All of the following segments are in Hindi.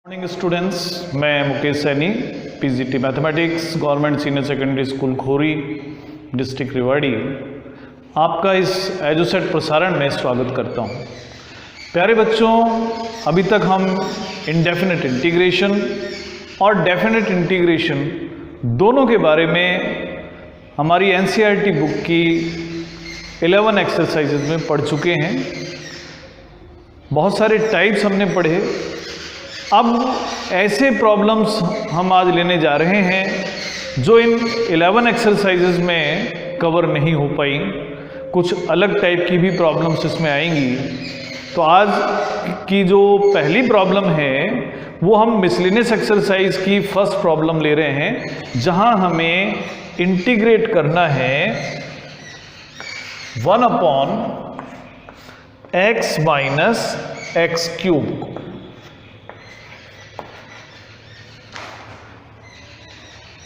मॉर्निंग स्टूडेंट्स, मैं Mukesh Saini, PGT mathematics, government senior secondary school Khori, district Rewari, आपका इस एजुसेट प्रसारण में स्वागत करता हूं। प्यारे बच्चों, अभी तक हम इंडेफिनिट इंटीग्रेशन और डेफिनिट इंटीग्रेशन दोनों के बारे में हमारी एनसीईआरटी बुक की 11 एक्सरसाइजेज में पढ़ चुके हैं। बहुत सारे टाइप्स हमने पढ़े। अब ऐसे प्रॉब्लम्स हम आज लेने जा रहे हैं जो इन 11 एक्सरसाइजेज में कवर नहीं हो पाई। कुछ अलग टाइप की भी प्रॉब्लम्स इसमें आएंगी। तो आज की जो पहली प्रॉब्लम है वो हम मिसलेनियस एक्सरसाइज की फर्स्ट प्रॉब्लम ले रहे हैं, जहां हमें इंटीग्रेट करना है 1/x माइनस एक्स क्यूब को।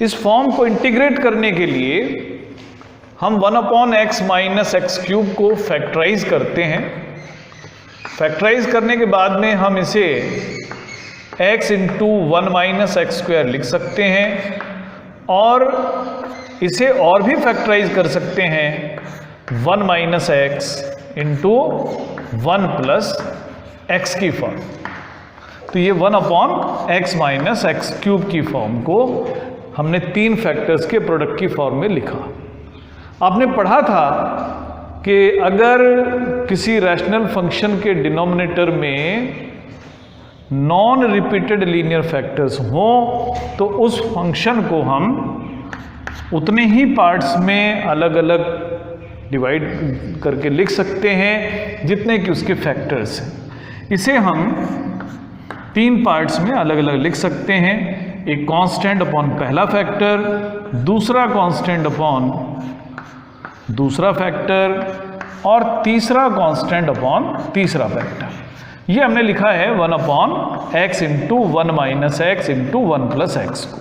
इस फॉर्म को इंटीग्रेट करने के लिए हम 1/x माइनस एक्स क्यूब को फैक्टराइज करते हैं। फैक्टराइज करने के बाद में हम इसे x into 1 minus X square लिख सकते हैं और इसे और भी फैक्टराइज कर सकते हैं 1 minus x into 1 plus x की फॉर्म। तो ये 1/x माइनस एक्स क्यूब की फॉर्म को हमने 3 फैक्टर्स के प्रोडक्ट की फॉर्म में लिखा। आपने पढ़ा था कि अगर किसी रैशनल फंक्शन के डिनोमिनेटर में नॉन रिपीटेड लीनियर फैक्टर्स हों तो उस फंक्शन को हम उतने ही पार्ट्स में अलग अलग डिवाइड करके लिख सकते हैं जितने कि उसके फैक्टर्स हैं। इसे हम 3 पार्ट्स में अलग अलग लिख सकते हैं। एक कांस्टेंट अपॉन पहला फैक्टर, दूसरा कांस्टेंट अपॉन दूसरा फैक्टर और तीसरा कांस्टेंट अपॉन तीसरा फैक्टर। ये हमने लिखा है 1/x into 1 minus x into 1 plus x को।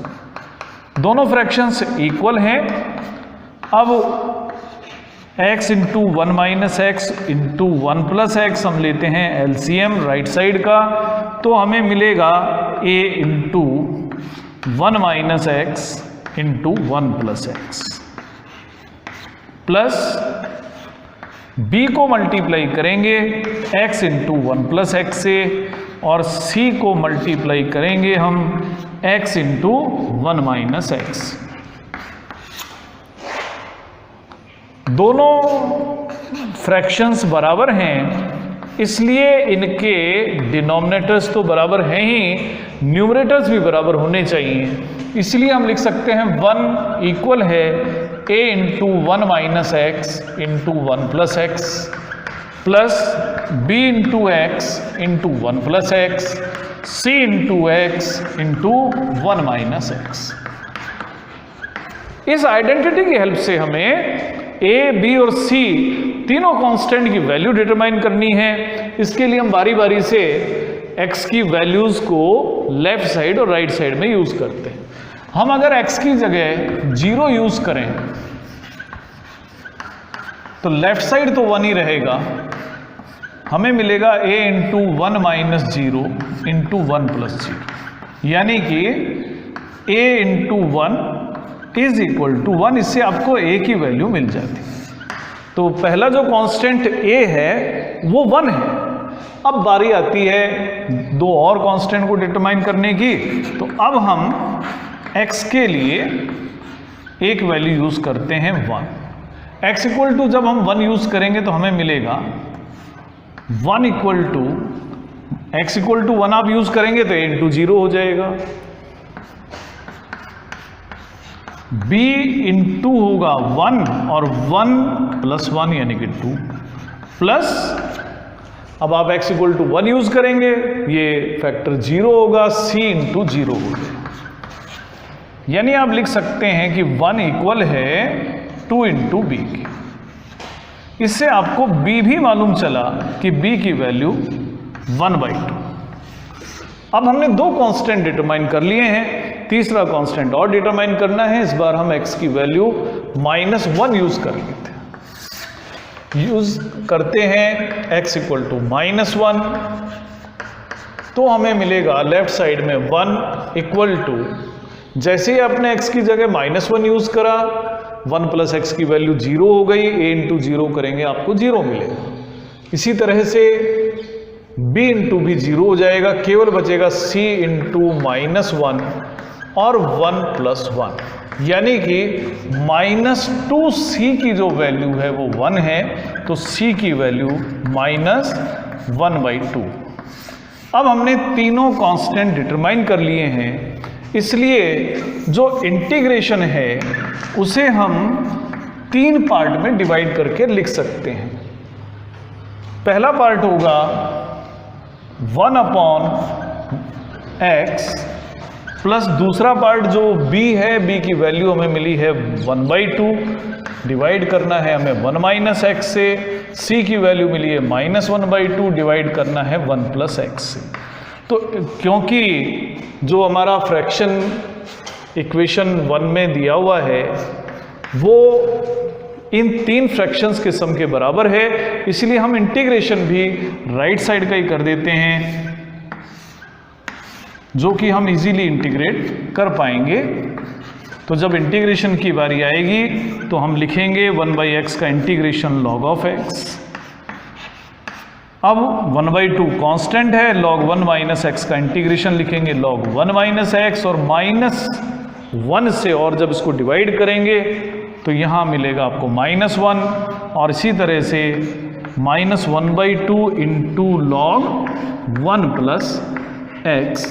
दोनों फ्रैक्शंस इक्वल हैं। अब x into 1 minus x into 1 plus x हम लेते हैं एलसीएम राइट साइड का, तो हमें मिलेगा a into 1 minus x into 1 plus x plus b को मल्टीप्लाई करेंगे x इंटू 1 प्लस एक्स से और c को मल्टीप्लाई करेंगे हम x इंटू 1 माइनस एक्स। दोनों फ्रैक्शंस बराबर हैं, इसलिए इनके डिनोमिनेटर्स तो बराबर हैं ही, न्यूमरेटर्स भी बराबर होने चाहिए। इसलिए हम लिख सकते हैं 1 इक्वल है a into 1 minus x into 1 plus x plus b into x into 1 plus x c into x into 1 minus x. इस आइडेंटिटी की हेल्प से हमें a, b और c तीनों कांस्टेंट की वैल्यू डिटरमाइन करनी है। इसके लिए हम बारी बारी से x की वैल्यूज को लेफ्ट साइड और राइट साइड में यूज करते हैं। हम अगर x की जगह 0 यूज करें तो लेफ्ट साइड तो 1 ही रहेगा। हमें मिलेगा a into 1 minus 0 into 1 plus 0, यानी कि a into 1 is equal to 1। इससे आपको a की वैल्यू मिल जाती है। तो पहला जो कांस्टेंट a है वो 1 है। अब बारी आती है 2 और कांस्टेंट को डिटरमाइन करने की। तो अब हम x के लिए एक वैल्यू यूज करते हैं 1। x इक्वल टू जब हम 1 यूज करेंगे तो हमें मिलेगा 1 equal to x equal to 1 आप यूज करेंगे तो a इंटू 0 हो जाएगा। b इंटू होगा 1 और 1 प्लस 1 यानी कि 2 प्लस, अब आप x इक्वल टू 1 यूज करेंगे, ये फैक्टर 0 होगा, c इंटू 0 हो जाएगा। यानी आप लिख सकते हैं कि 1 इक्वल है 2 इंटू b की। इससे आपको b भी मालूम चला कि b की वैल्यू 1/2। अब हमने 2 कांस्टेंट डिटरमाइन कर लिए हैं, तीसरा कांस्टेंट और डिटरमाइन करना है। इस बार हम x की वैल्यू -1 यूज कर लेते हैं। यूज करते हैं x इक्वल टू -1 तो हमें मिलेगा लेफ्ट साइड में 1 इक्वल टू, जैसे ही आपने x की जगह -1 यूज करा 1 प्लस एक्स की वैल्यू 0 हो गई, a इंटू 0 करेंगे आपको 0 मिलेगा। इसी तरह से b इंटू भी 0 हो जाएगा, केवल बचेगा c इंटू -1 और 1 प्लस 1, यानी कि -2c की जो वैल्यू है वो 1 है, तो c की वैल्यू -1/2। अब हमने तीनों कांस्टेंट डिटरमाइन कर लिए हैं, इसलिए जो इंटीग्रेशन है उसे हम 3 पार्ट में डिवाइड करके लिख सकते हैं। पहला पार्ट होगा 1/x प्लस दूसरा पार्ट जो b है, b की वैल्यू हमें मिली है 1/2, डिवाइड करना है हमें 1 - x से, c की वैल्यू मिली है -1/2, डिवाइड करना है 1 प्लस x से। तो क्योंकि जो हमारा फ्रैक्शन इक्वेशन 1 में दिया हुआ है वो इन 3 फ्रैक्शंस के सम के बराबर है, इसलिए हम इंटीग्रेशन भी राइट साइड का ही कर देते हैं, जो कि हम इजीली इंटीग्रेट कर पाएंगे। तो जब इंटीग्रेशन की बारी आएगी तो हम लिखेंगे 1/x का इंटीग्रेशन log of x। अब 1/2 कांस्टेंट है, log 1 - x का इंटीग्रेशन लिखेंगे log 1 - x, और -1 से और जब इसको डिवाइड करेंगे तो यहाँ मिलेगा आपको -1, और इसी तरह से -1/2 इंटू log 1 प्लस x,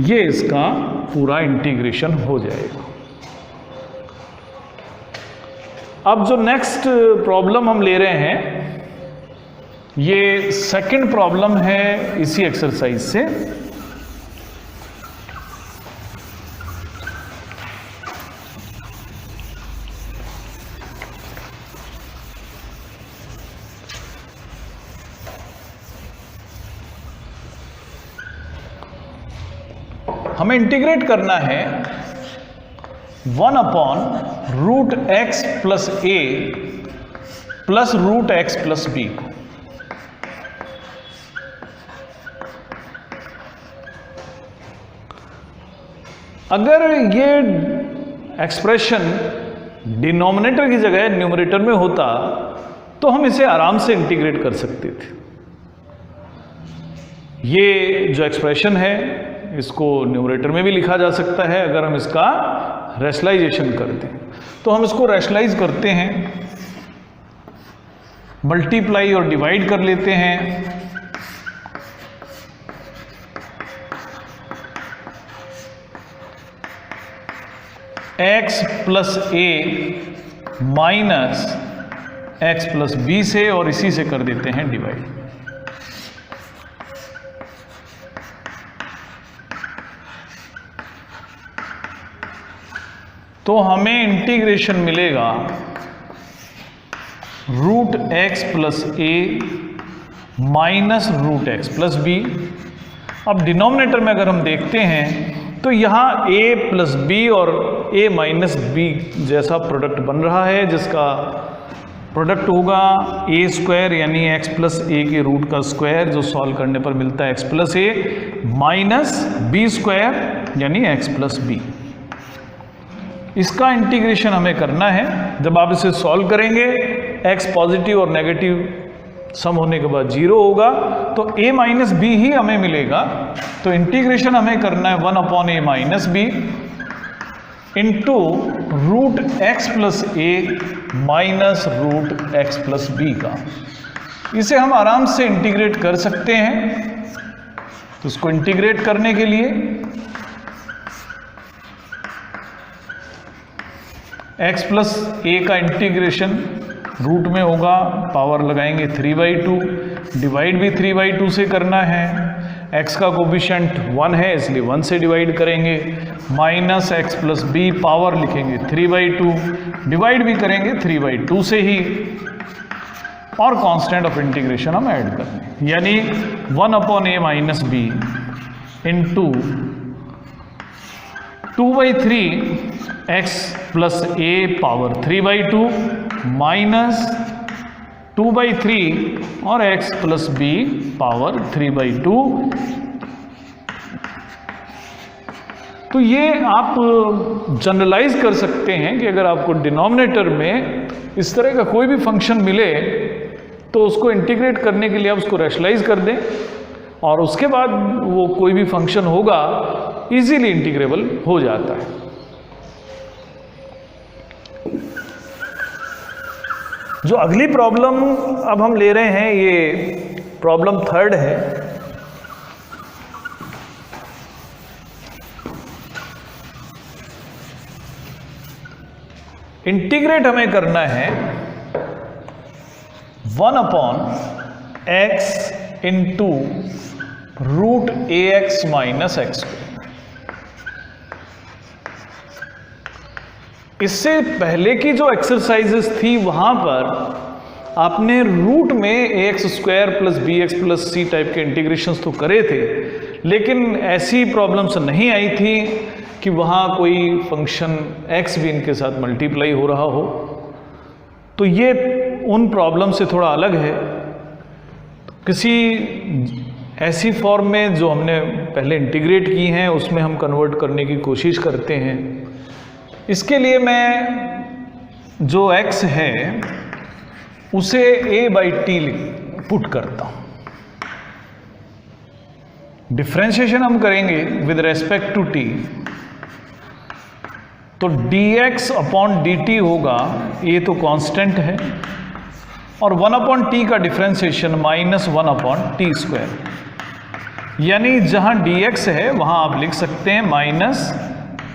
ये इसका पूरा इंटीग्रेशन हो जाएगा। अब जो नेक्स्ट प्रॉब्लम हम ले रहे हैं ये सेकंड प्रॉब्लम है इसी एक्सरसाइज से। हमें इंटीग्रेट करना है 1/√x plus a plus √x plus b को। अगर ये एक्सप्रेशन डिनोमिनेटर की जगह न्यूमरेटर में होता तो हम इसे आराम से इंटीग्रेट कर सकते थे। ये जो एक्सप्रेशन है इसको न्यूमरेटर में भी लिखा जा सकता है अगर हम इसका रैशनलाइजेशन करते हैं। तो हम इसको रैशनलाइज करते हैं, मल्टीप्लाई और डिवाइड कर लेते हैं। x plus a minus X plus B से, और इसी से कर देते हैं डिवाइड। तो हमें इंटीग्रेशन मिलेगा √x plus a minus √x plus b। अब डिनोमिनेटर में अगर हम देखते हैं तो यहाँ a प्लस b और a माइनस b जैसा प्रोडक्ट बन रहा है, जिसका प्रोडक्ट होगा a² यानी x प्लस a के रूट का स्क्वायर, जो सॉल्व करने पर मिलता है x plus a minus b² यानी x प्लस b। इसका इंटीग्रेशन हमें करना है। जब आप इसे सॉल्व करेंगे x पॉजिटिव और नेगेटिव सम होने के बाद 0 होगा, तो a माइनस बी ही हमें मिलेगा। तो इंटीग्रेशन हमें करना है 1/a minus B into √x plus a minus √x plus B का। इसे हम आराम से इंटीग्रेट कर सकते हैं। तो इसको इंटीग्रेट करने के लिए x प्लस a का इंटीग्रेशन रूट में होगा, पावर लगाएंगे 3/2, डिवाइड भी 3/2 से करना है। x का कोफिशिएंट 1 है इसलिए 1 से डिवाइड करेंगे, minus X plus B power लिखेंगे 3/2, डिवाइड भी करेंगे 3/2 से ही, और कांस्टेंट ऑफ इंटीग्रेशन हम ऐड कर दें, यानी 1/a minus B into 2/3 x plus a power 3/2 minus 2/3 और x प्लस b पावर 3/2 तो ये आप जनरलाइज कर सकते हैं कि अगर आपको डिनोमिनेटर में इस तरह का कोई भी फंक्शन मिले तो उसको इंटीग्रेट करने के लिए आप उसको रैशनलाइज कर दें और उसके बाद वो कोई भी फंक्शन होगा इजीली इंटीग्रेबल हो जाता है। जो अगली प्रॉब्लम अब हम ले रहे हैं ये प्रॉब्लम 3 है। इंटीग्रेट हमें करना है 1/x into root ax minus X. इससे पहले की जो एक्सरसाइजेस थी वहां पर आपने रूट में ax square plus bx plus c type के इंटीग्रेशंस तो करे थे, लेकिन ऐसी प्रॉब्लम्स नहीं आई थी कि वहाँ कोई फंक्शन x भी इनके साथ मल्टीप्लाई हो रहा हो। तो ये उन प्रॉब्लम से थोड़ा अलग है। किसी ऐसी फॉर्म में जो हमने पहले इंटीग्रेट की हैं उसमें हम कन्वर्ट करने की कोशिश करते हैं। इसके लिए मैं जो x है उसे a/t पुट करता हूँ। डिफ्रेंशिएशन हम करेंगे विद रेस्पेक्ट टू t, तो dx अपॉन dt होगा, ये तो कांस्टेंट है, और 1/t का डिफ्रेंशिएशन -1/t स्क्वायर, यानी जहां dx है वहां आप लिख सकते हैं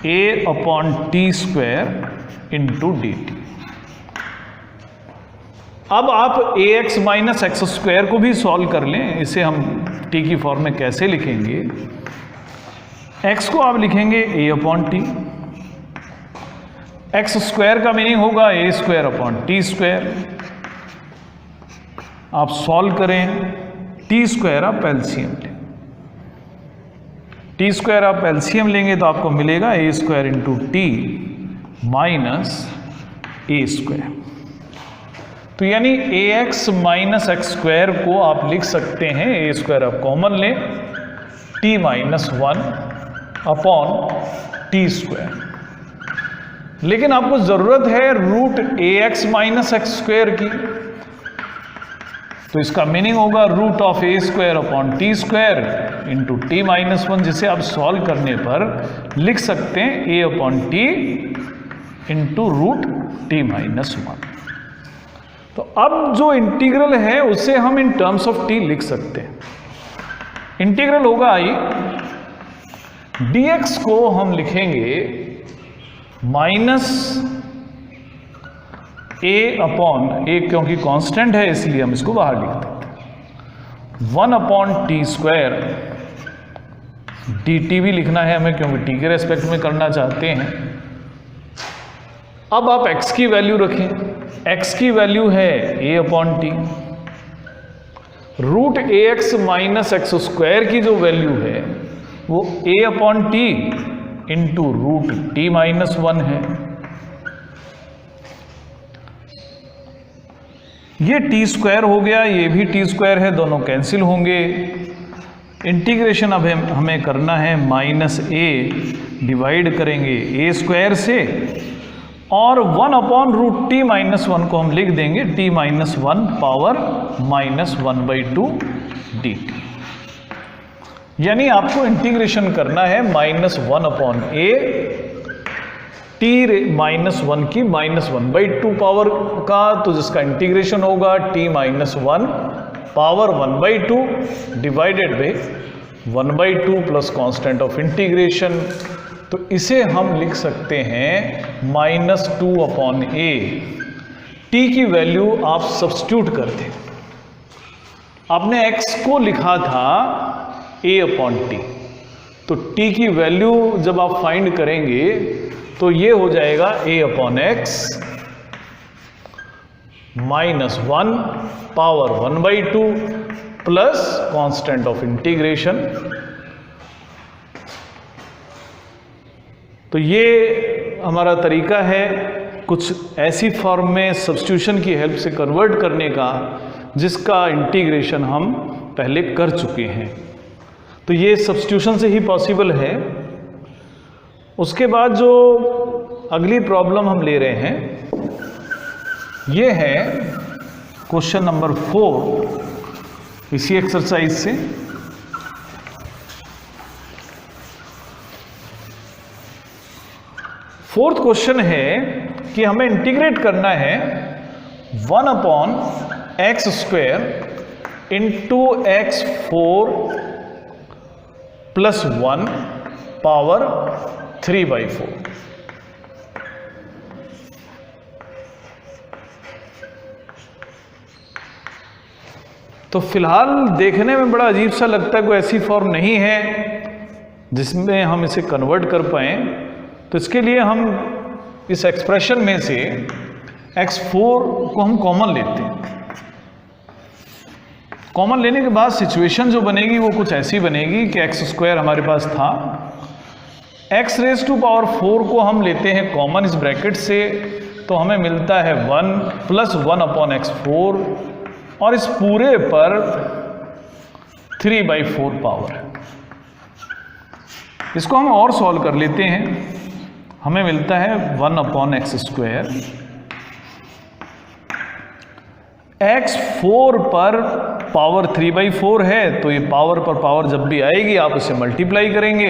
-a/t स्क्वायर इंटू dt। अब आप ax माइनस एक्स स्क्वायर को भी सॉल्व कर लें। इसे हम t की फॉर्म में कैसे लिखेंगे? x को आप लिखेंगे a/t, एक्स स्क्वायर का मीनिंग होगा a²/t स्क्वायर। आप सॉल्व करें, t स्क्वायर आप एलसीएम लें, t स्क्वायर आप एलसीएम लेंगे तो आपको मिलेगा a² into T minus a²। तो यानी ax माइनस एक्स स्क्वायर को आप लिख सकते हैं, a² आप कॉमन लें, t माइनस 1/t स्क्वायर। लेकिन आपको जरूरत है root ax minus X square की, तो इसका मीनिंग होगा root of a²/t square into T minus 1, जिसे आप सॉल्व करने पर लिख सकते हैं a/t into root T minus 1। तो अब जो इंटीग्रल है उसे हम इन टर्म्स ऑफ t लिख सकते हैं। इंटीग्रल होगा i, dx को हम लिखेंगे माइनस a/a, क्योंकि कांस्टेंट है इसलिए हम इसको बाहर लिख देते हैं, 1/t स्क्वायर, dt भी लिखना है हमें क्योंकि t के रेस्पेक्ट में करना चाहते हैं। अब आप x की वैल्यू रखें, x की वैल्यू है a/t, root ax minus X square की जो वैल्यू है वो a/t into root T minus 1 है। ये टी स्क्वायर हो गया, ये भी टी स्क्वायर है, दोनों कैंसिल होंगे। इंटीग्रेशन अब हमें करना है -a, डिवाइड करेंगे a² से, और 1/√t माइनस 1 को हम लिख देंगे t माइनस 1 पावर -1/2 dt। यानी आपको इंटीग्रेशन करना है -1/a, t माइनस 1 की -1/2 पावर का, तो जिसका इंटीग्रेशन होगा t minus 1 power 1/2 divided by 1/2 plus constant of integration. तो इसे हम लिख सकते हैं -2/a। t की वैल्यू आप सब्स्टिट्यूट कर दें। आपने x को लिखा था a/t, तो t की वैल्यू जब आप फाइंड करेंगे तो ये हो जाएगा a/x minus 1 power 1/2 plus constant of integration. तो ये हमारा तरीका है कुछ ऐसी फॉर्म में सब्स्टिट्यूशन की हेल्प से कन्वर्ट करने का जिसका इंटीग्रेशन हम पहले कर चुके हैं। तो ये सब्स्टिट्यूशन से ही पॉसिबल है। उसके बाद जो अगली प्रॉब्लम हम ले रहे हैं ये है क्वेश्चन नंबर 4 इसी एक्सरसाइज से। फोर्थ क्वेश्चन है कि हमें इंटीग्रेट करना है 1/x² इंटू x4 + 1 पावर 3/4। तो फिलहाल देखने में बड़ा अजीब सा लगता है, कोई ऐसी फॉर्म नहीं है जिसमें हम इसे कन्वर्ट कर पाए। तो इसके लिए हम इस एक्सप्रेशन में से x4 को हम कॉमन लेते हैं। कॉमन लेने के बाद सिचुएशन जो बनेगी वो कुछ ऐसी बनेगी कि x² हमारे पास था, x⁴ को हम लेते हैं कॉमन इस ब्रैकेट से, तो हमें मिलता है 1 + 1/x4 और इस पूरे पर 3/4 पावर। इसको हम और सॉल्व कर लेते हैं, हमें मिलता है 1/x²। x4 पर पावर 3/4 है, तो ये पावर पर पावर जब भी आएगी आप उसे मल्टीप्लाई करेंगे।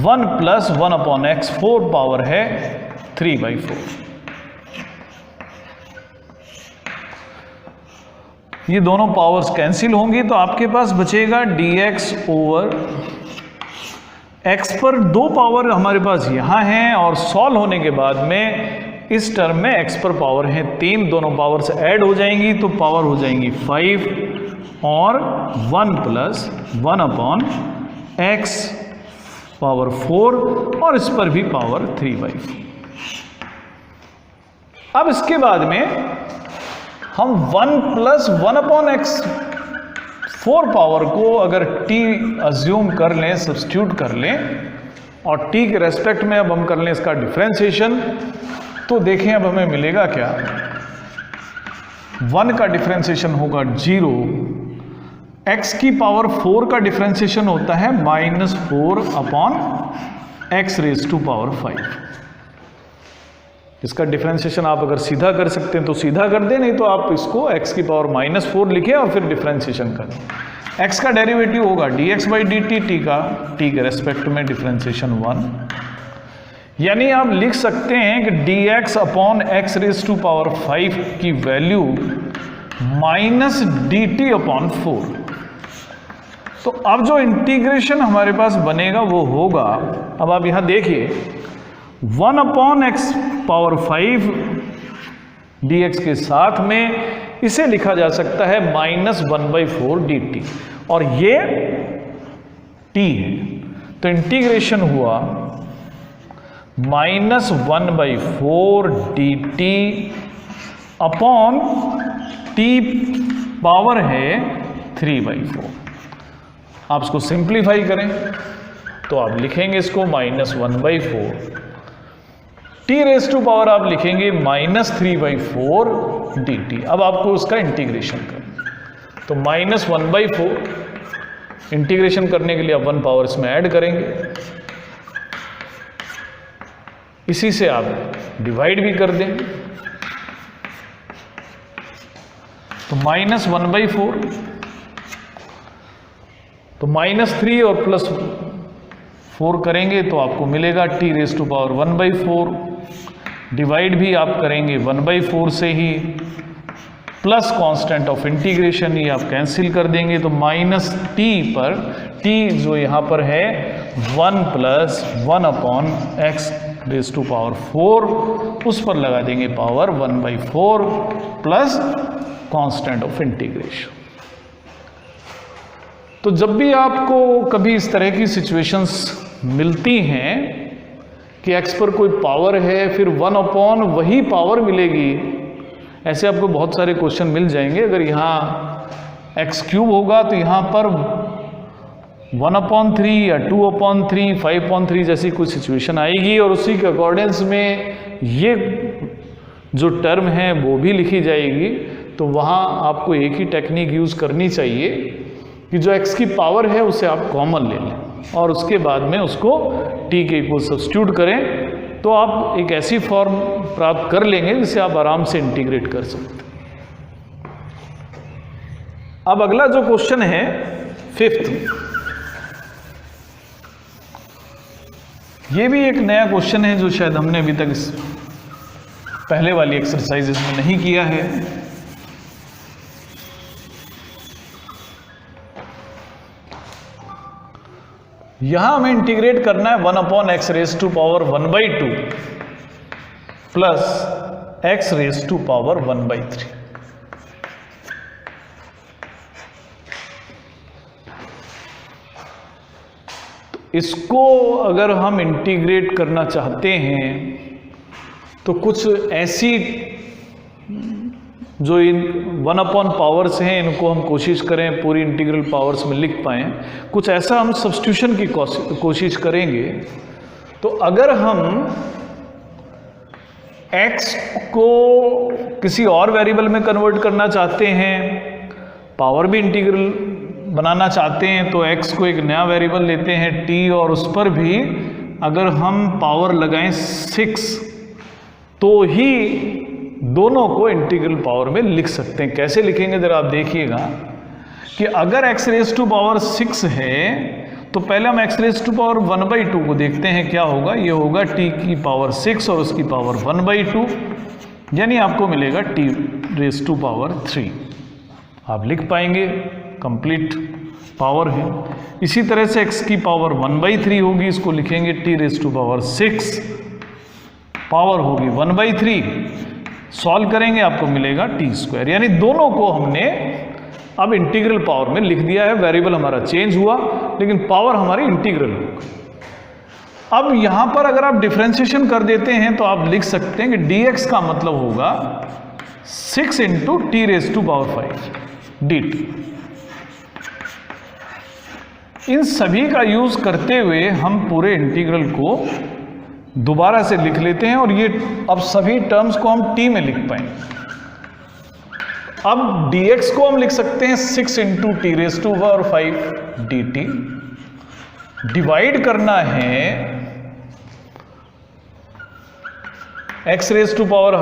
1 + 1/x4 पावर है 3/4। ये दोनों पावर्स कैंसिल होंगी तो आपके पास बचेगा dx/x पर 2 पावर हमारे पास यहाँ हैं और सॉल्व होने के बाद में इस टर्म में x पर पावर है 3, दोनों पावर्स ऐड हो जाएंगी तो पावर हो जाएंगी 5 और 1 + 1/x पावर 4 और इस पर भी पावर 3/4। अब इसके बाद में हम 1 + 1/x4 पावर को अगर t अज्यूम कर लें, सब्स्टिट्यूट कर लें और t के रेस्पेक्ट में अब हम कर लें इसका डिफरेंशिएशन, तो देखें अब हमें मिलेगा क्या। 1 का डिफरेंशिएशन होगा 0, x की पावर 4 का डिफरेंशिएशन होता है -4/x⁵5। इसका डिफरेंशिएशन आप अगर सीधा कर सकते हैं तो सीधा कर दें, नहीं तो आप इसको x की पावर -4 लिखें और फिर डिफरेंशिएशन करें। x का डेरिवेटिव होगा dx/dt, t के रेस्पेक्ट में डिफरेंशिएशन 1, यानी आप लिख सकते हैं कि dx/x⁵5 की वैल्यू -dt/4। तो अब जो इंटीग्रेशन हमारे पास बनेगा वो होगा, अब आप यहां देखिए 1/x⁵ dx के साथ में इसे लिखा जा सकता है -1/4 dt और ये t है, तो इंटीग्रेशन हुआ -1/4 dt अपॉन t पावर है 3/4। आप इसको सिंप्लीफाई करें तो आप लिखेंगे इसको -1/4 t⁻⁴ आप लिखेंगे -3/4 dt। अब आपको उसका इंटीग्रेशन करना, तो -1/4 इंटीग्रेशन करने के लिए आप 1 पावर इसमें ऐड करेंगे, इसी से आप डिवाइड भी कर दें, तो -1/4 तो -3 और +4 करेंगे तो आपको मिलेगा t⁻⁴ डिवाइड भी आप करेंगे 1/4 से ही, प्लस कांस्टेंट ऑफ इंटीग्रेशन ही आप कैंसिल कर देंगे, तो -t पर t जो यहाँ पर है 1 + 1/x⁴ उस पर लगा देंगे power 1/4 plus constant of integration. तो जब भी आपको कभी इस तरह की सिचुएशंस मिलती हैं कि x पर कोई पावर है फिर 1/ वही पावर मिलेगी, ऐसे आपको बहुत सारे क्वेश्चन मिल जाएंगे। अगर यहाँ x³ होगा तो यहाँ पर 1/3 या 2/3, 5/3 जैसी कुछ सिचुएशन आएगी और उसी के अकॉर्डेंस में ये जो टर्म है वो भी लिखी जाएगी। तो वहाँ आपको एक ही टेक्निक यूज़ करनी चाहिए कि जो x की पावर है उसे आप कॉमन ले लें। और उसके बाद में उसको t के इक्वल सब्स्टिट्यूट करें तो आप एक ऐसी फॉर्म प्राप्त कर लेंगे जिसे आप आराम से इंटीग्रेट कर सकते हैं। अब अगला जो क्वेश्चन है 5th, ये भी एक नया क्वेश्चन है जो शायद हमने अभी तक इस पहले वाली एक्सरसाइजेस में नहीं किया है। यहां हमें इंटीग्रेट करना है 1/x raise to power 1/2 plus x raise to power 1/3। इसको अगर हम इंटीग्रेट करना चाहते हैं तो कुछ ऐसी जो इन 1/, पावर्स हैं इनको हम कोशिश करें पूरी इंटीग्रल पावर्स में लिख पाएं, कुछ ऐसा हम सब्स्टिट्यूशन की कोशिश करेंगे। तो अगर हम x को किसी और वेरिएबल में कन्वर्ट करना चाहते हैं, पावर भी इंटीग्रल बनाना चाहते हैं, तो x को एक नया वेरिएबल लेते हैं t, और उस पर भी अगर हम पावर लगाएं 6 तो ही दोनों को इंटीग्रल पावर में लिख सकते हैं। कैसे लिखेंगे जरा आप देखिएगा कि अगर x रेज टू पावर 6 है तो पहले हम x रेज टू पावर 1/2 को देखते हैं क्या होगा। ये होगा t की पावर 6 और उसकी पावर 1/2, यानी आपको मिलेगा t रेज टू पावर 3। आप लिख पाएंगे, कंप्लीट पावर है। इसी तरह से x की पावर 1/3 होगी, इसको लिखेंगे t raise to power 6, power होगी 1/3, सॉल्व करेंगे आपको मिलेगा t²। यानी दोनों को हमने अब इंटीग्रल पावर में लिख दिया है। वेरिएबल हमारा चेंज हुआ लेकिन पावर हमारी इंटीग्रल होगा। अब यहां पर अगर आप डिफरेंशिएशन कर देते हैं तो आप लिख सकते हैं कि dx का मतलब होगा 6 into t raise to power 5 dt। इन सभी का यूज करते हुए हम पूरे इंटीग्रल को दोबारा से लिख लेते हैं और ये अब सभी टर्म्स को हम t में लिख पाएंगे। अब dx को हम लिख सकते हैं 6 into t raise to power 5 dt। Divide करना है x रेज टू पावर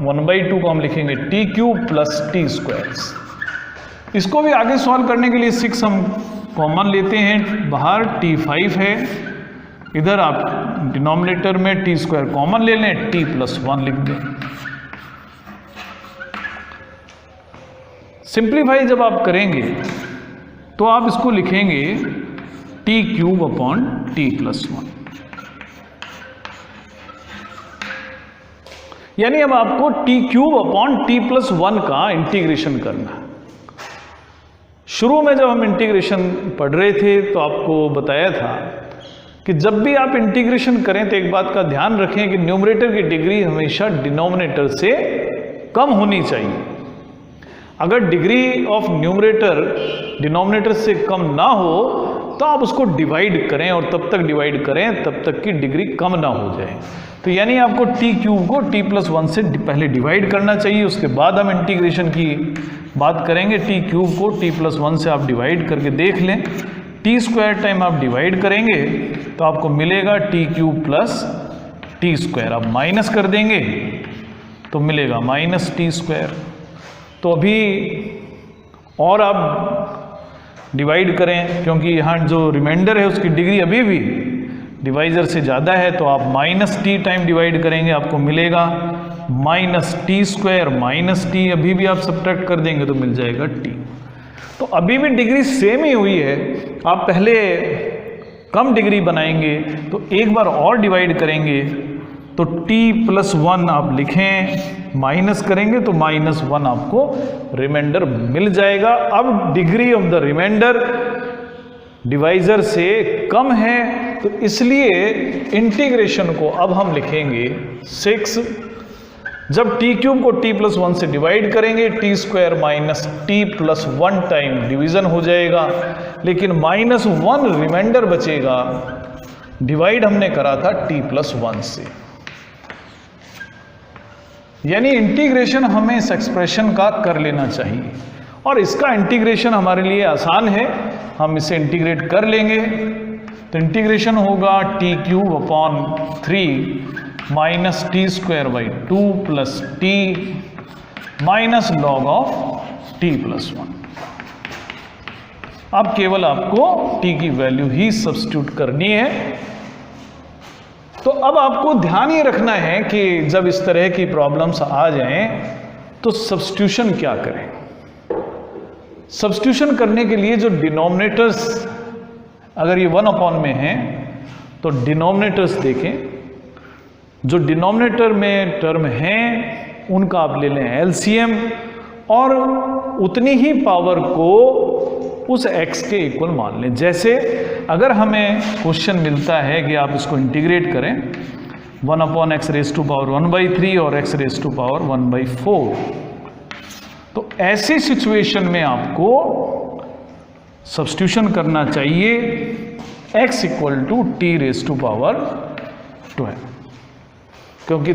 1/2 को हम लिखेंगे t³ प्लस t²। इसको भी आगे सॉल्व करने के लिए 6 हम कॉमन लेते हैं, बाहर t5 है, इधर आप डिनोमिनेटर में t² कॉमन ले लें, t+1 लिख दें। सिंप्लीफाई जब आप करेंगे तो आप इसको लिखेंगे t³ अपॉन t+1। यानी अब आपको t³ अपॉन t+1 का इंटीग्रेशन करना है। शुरू में जब हम इंटीग्रेशन पढ़ रहे थे तो आपको बताया था कि जब भी आप इंटीग्रेशन करें तो एक बात का ध्यान रखें कि न्यूमरेटर की डिग्री हमेशा डिनोमिनेटर से कम होनी चाहिए। अगर डिग्री ऑफ न्यूमरेटर डिनोमिनेटर से कम ना हो तो आप उसको डिवाइड करें और तब तक डिवाइड करें तब तक की डिग्री कम ना हो जाए। तो यानी आपको t³ को t+1 से पहले डिवाइड करना चाहिए, उसके बाद हम इंटीग्रेशन की बात करेंगे। t³ को t+1 से आप डिवाइड करके देख लें, t² टाइम आप डिवाइड करेंगे तो आपको मिलेगा t³ प्लस t²। आप माइनस कर देंगे तो मिलेगा माइनस t²। तो अभी और आप डिवाइड करें क्योंकि यहाँ जो रिमाइंडर है उसकी डिग्री अभी भी डिवाइजर से ज़्यादा है, तो आप -t टाइम डिवाइड करेंगे, आपको मिलेगा -t²। माइनस t अभी भी आप सब्ट्रैक्ट कर देंगे तो मिल जाएगा t। तो अभी भी डिग्री सेम ही हुई है। आप पहले कम डिग्री बनाएंगे तो एक बार और डिवाइड करेंगे तो t+1 आप लिखें, माइनस करेंगे तो -1 आपको रिमाइंडर मिल जाएगा। अब degree of the reminder divisor से कम है तो इसलिए इंटीग्रेशन को अब हम लिखेंगे 6। जब t³ को t+1 से डिवाइड करेंगे t² minus t+1 time division हो जाएगा, लेकिन -1 रिमाइंडर बचेगा। डिवाइड हमने करा था t+1 से। यानी इंटीग्रेशन हमें इस एक्सप्रेशन का कर लेना चाहिए और इसका इंटीग्रेशन हमारे लिए आसान है। हम इसे इंटीग्रेट कर लेंगे तो इंटीग्रेशन होगा T cube upon 3 minus T square by 2 plus T minus log of T plus 1। अब केवल आपको टी की वैल्यू ही सब्स्टिट्यूट करनी है। तो अब आपको ध्यान ये रखना है कि जब इस तरह की प्रॉब्लम्स आ जाएं तो सब्स्टिट्यूशन क्या करें। सब्स्टिट्यूशन करने के लिए जो डिनोमिनेटर्स, अगर ये 1 अपॉन में हैं तो डिनोमिनेटर्स देखें, जो डिनोमिनेटर में टर्म हैं उनका आप ले लें एलसीएम और उतनी ही पावर को उस x के इक्वल मान लें। जैसे अगर हमें क्वेश्चन मिलता है कि आप इसको इंटीग्रेट करें 1 upon X raise to power 1/3 और एक्स रेज टू पावर 1/4, तो ऐसी सिचुएशन में आपको सब्स्टिट्यूशन करना चाहिए x equal to T raise to power 12, क्योंकि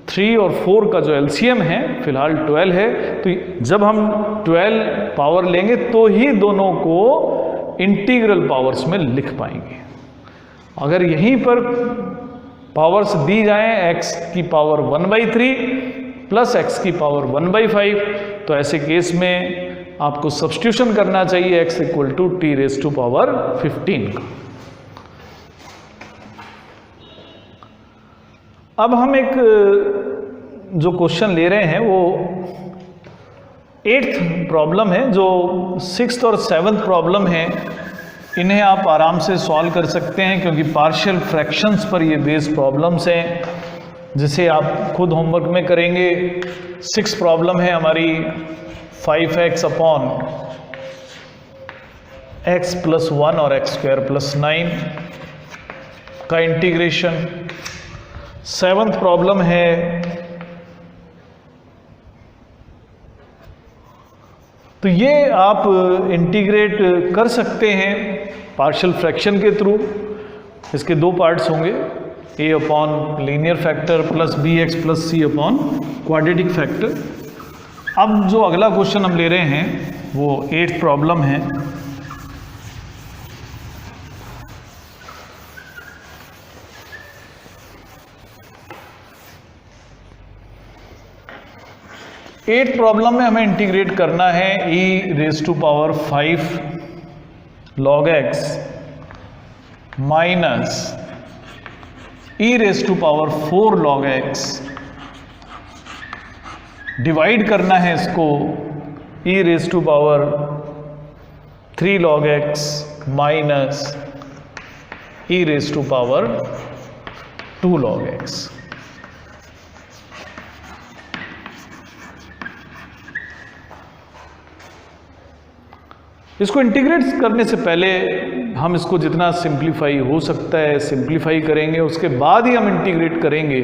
3 और 4 का जो एलसीएम है फिलहाल 12 है, तो जब हम 12 पावर लेंगे तो ही दोनों को इंटीग्रल पावर्स में लिख पाएंगे। अगर यहीं पर पावर्स दी जाएं x की पावर 1/3 प्लस x की पावर 1/5, तो ऐसे केस में आपको सब्स्टिट्यूशन करना चाहिए x equal to T raise to power 15 का। अब हम एक जो क्वेश्चन ले रहे हैं वो 8th प्रॉब्लम है, जो 6th और 7th प्रॉब्लम है इन्हें आप आराम से सॉल्व कर सकते हैं, क्योंकि पार्शियल फ्रैक्शंस पर ये बेस्ड प्रॉब्लम्स हैं जिसे आप खुद होमवर्क में करेंगे। 6 प्रॉब्लम है हमारी 5x अपॉन x प्लस 1 और x स्क्वायर प्लस 9 का इंटीग्रेशन। 7th प्रॉब्लम है तो ये आप इंटीग्रेट कर सकते हैं पार्शियल फ्रैक्शन के थ्रू। इसके 2 पार्ट्स होंगे, a upon linear factor plus b x plus c upon quadratic factor. अब जो अगला क्वेश्चन हम ले रहे हैं वो 8th प्रॉब्लम है। एट प्रॉब्लम में हमें इंटीग्रेट करना है e raise to power 5 log x minus e raise to power 4 log x। Divide करना है इसको e raise to power 3 log x minus e raise to power 2 log x। इसको इंटीग्रेट करने से पहले हम इसको जितना सिंप्लीफाई हो सकता है सिंप्लीफाई करेंगे, उसके बाद ही हम इंटीग्रेट करेंगे।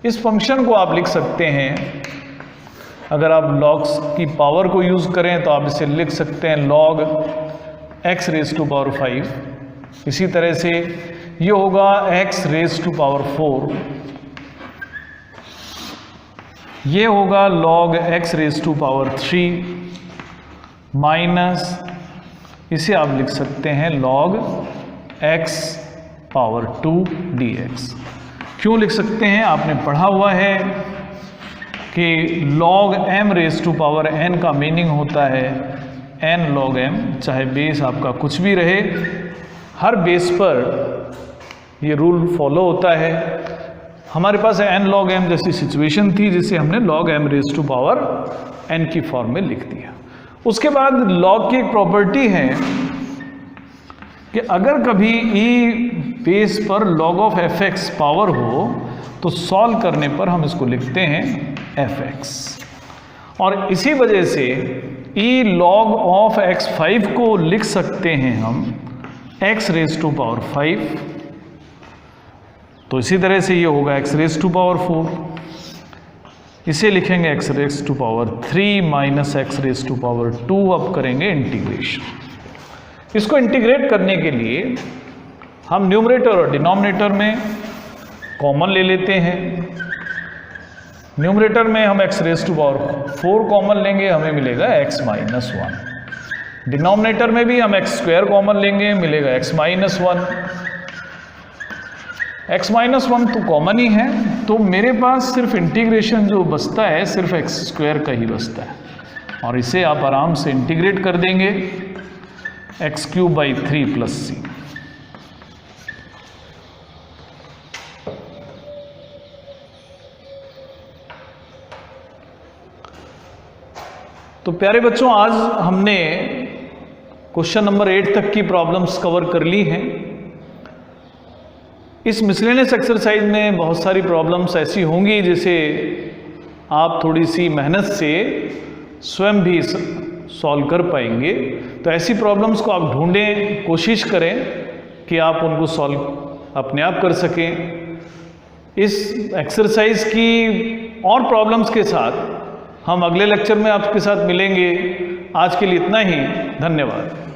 इस फंक्शन को आप लिख सकते हैं, अगर आप लॉग्स की पावर को यूज़ करें तो आप इसे लिख सकते हैं log x raise to power 5। इसी तरह से ये होगा x रेज टू पावर 4, ये होगा log x raise to power 3 minus इसे आप लिख सकते हैं log x पावर 2 dx। क्यों लिख सकते हैं, आपने पढ़ा हुआ है कि log m raise to power n का मीनिंग होता है n log m। चाहे बेस आपका कुछ भी रहे, हर बेस पर ये रूल फॉलो होता है। हमारे पास n log m जैसी सिचुएशन थी जिसे हमने log m raise to power n की फॉर्म में लिख दिया। उसके बाद log की एक प्रॉपर्टी है कि अगर कभी e बेस पर log ऑफ fx पावर हो तो सॉल्व करने पर हम इसको लिखते हैं fx, और इसी वजह से e log ऑफ x5 को लिख सकते हैं हम x रेज टू पावर 5। तो इसी तरह से ये होगा x रेज टू पावर 4, इसे लिखेंगे x raise to power 3 minus x raise to power 2। अब करेंगे इंटीग्रेशन। इसको इंटीग्रेट करने के लिए हम न्यूमरेटर और डिनोमिनेटर में कॉमन ले लेते हैं। न्यूमरेटर में हम x raise to power 4 common लेंगे, हमें मिलेगा x माइनस 1। डिनोमिनेटर में भी हम एक्स स्क्वायर कॉमन लेंगे, मिलेगा x minus one. X minus one तो कॉमन ही है, तो मेरे पास सिर्फ इंटीग्रेशन जो बचता है सिर्फ एक्स स्क्वायर का ही बचता है, और इसे आप आराम से इंटीग्रेट कर देंगे एक्स क्यूब बाई 3 प्लस सी। तो प्यारे बच्चों, आज हमने क्वेश्चन नंबर 8 तक की प्रॉब्लम्स कवर कर ली हैं। इस मिसलेनियस एक्सरसाइज में बहुत सारी प्रॉब्लम्स ऐसी होंगी जिसे आप थोड़ी सी मेहनत से स्वयं भी सॉल्व कर पाएंगे। तो ऐसी प्रॉब्लम्स को आप ढूंढें, कोशिश करें कि आप उनको सॉल्व अपने आप कर सकें। इस एक्सरसाइज की और प्रॉब्लम्स के साथ हम अगले लेक्चर में आपके साथ मिलेंगे। आज के लिए इतना ही, धन्यवाद।